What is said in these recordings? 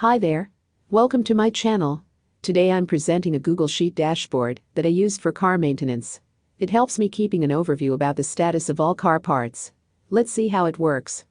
Hi there. Welcome to my channel. Today I'm presenting a Google Sheet dashboard that I used for car maintenance. It helps me keeping an overview about the status of all car parts. Let's see how it works.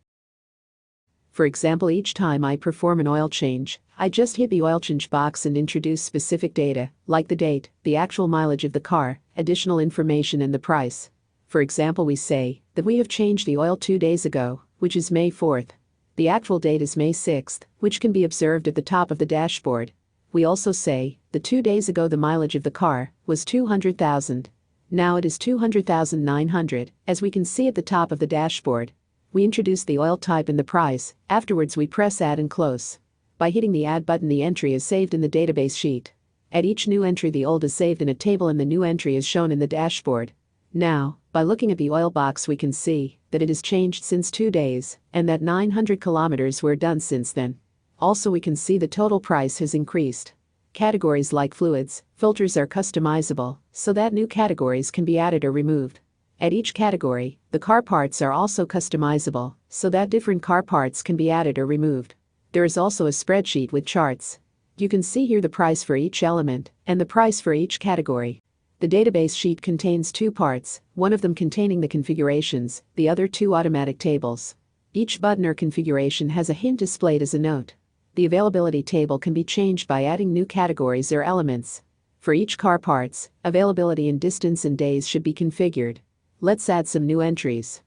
For example, each time I perform an oil change, I just hit the oil change box and introduce specific data, like the date, the actual mileage of the car, additional information and the price. For example, we say that we have changed the oil 2 days ago, which is May 4th. The actual date is May 6th, which can be observed at the top of the dashboard. We also say that 2 days ago the mileage of the car was 200,000. Now it is 200,900, as we can see at the top of the dashboard. We introduce the oil type and the price. Afterwards we press Add and Close. By hitting the Add button, the entry is saved in the database sheet. At each new entry, the old is saved in a table and the new entry is shown in the dashboard. Now, by looking at the oil box, we can see that it has changed since 2 days and that 900 kilometers were done since then. Also, we can see the total price has increased. Categories like fluids, filters are customizable, so that new categories can be added or removed. At each category, the car parts are also customizable, so that different car parts can be added or removed. There is also a spreadsheet with charts. You can see here the price for each element and the price for each category. The database sheet contains 2 parts, one of them containing the configurations, the other 2 automatic tables. Each button or configuration has a hint displayed as a note. The availability table can be changed by adding new categories or elements. For each car parts, availability and distance and days should be configured. Let's add some new entries.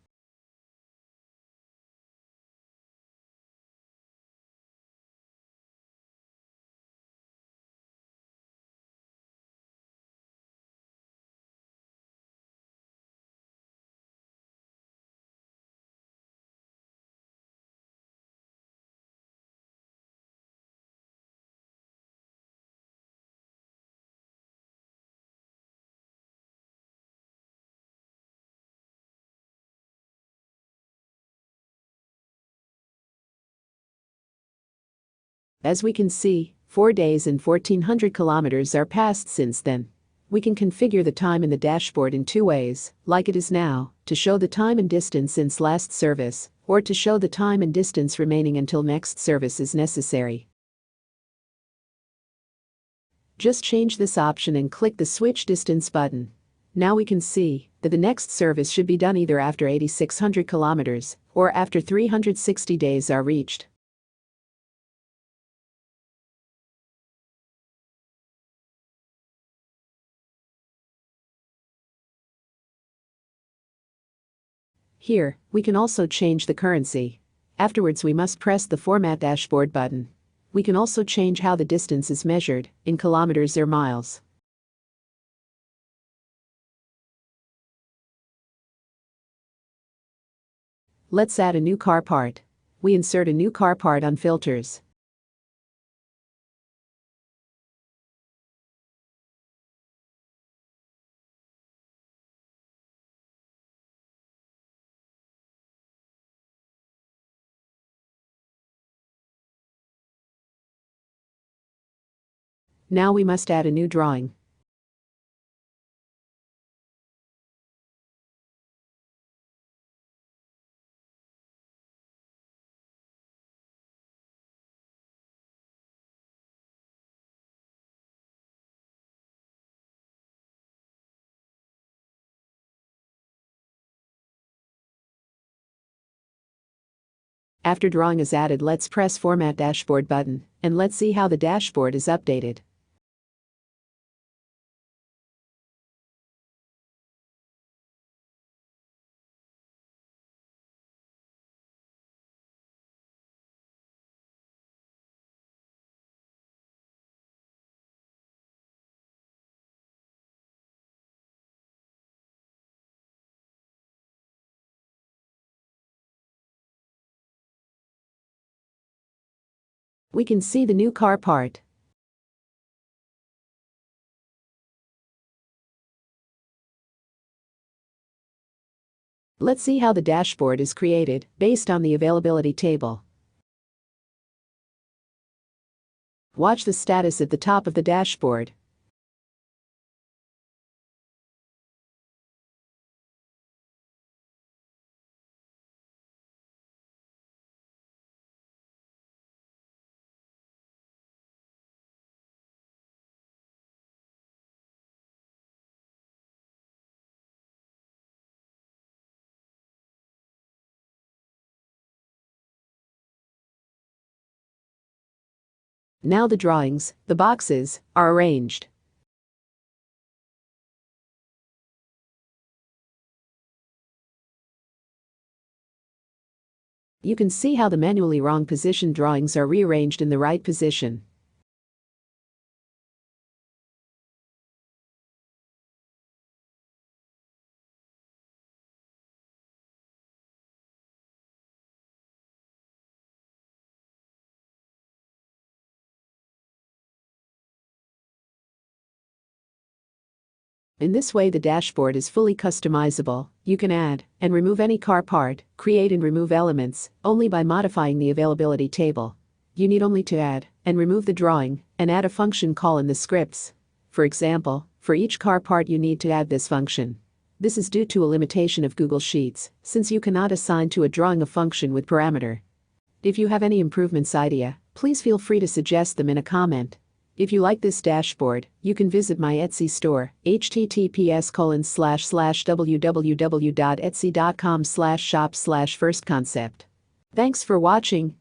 As we can see, 4 days and 1400 kilometers are passed since then. We can configure the time in the dashboard in 2 ways, like it is now, to show the time and distance since last service, or to show the time and distance remaining until next service is necessary. Just change this option and click the Switch Distance button. Now we can see that the next service should be done either after 8600 kilometers or after 360 days are reached. Here, we can also change the currency. Afterwards, we must press the Format Dashboard button. We can also change how the distance is measured, in kilometers or miles. Let's add a new car part. We insert a new car part on Filters. Now we must add a new drawing. After drawing is added, let's press Format Dashboard button, and let's see how the dashboard is updated. We can see the new car part. Let's see how the dashboard is created based on the availability table. Watch the status at the top of the dashboard. Now the drawings, the boxes, are arranged. You can see how the manually wrong position drawings are rearranged in the right position. In this way, the dashboard is fully customizable. You can add and remove any car part, create and remove elements, only by modifying the availability table. You need only to add and remove the drawing and add a function call in the scripts. For example, for each car part you need to add this function. This is due to a limitation of Google Sheets, since you cannot assign to a drawing a function with parameter. If you have any improvements idea, please feel free to suggest them in a comment. If you like this dashboard, you can visit my Etsy store, https://www.etsy.com/shop/firstconcept. Thanks for watching.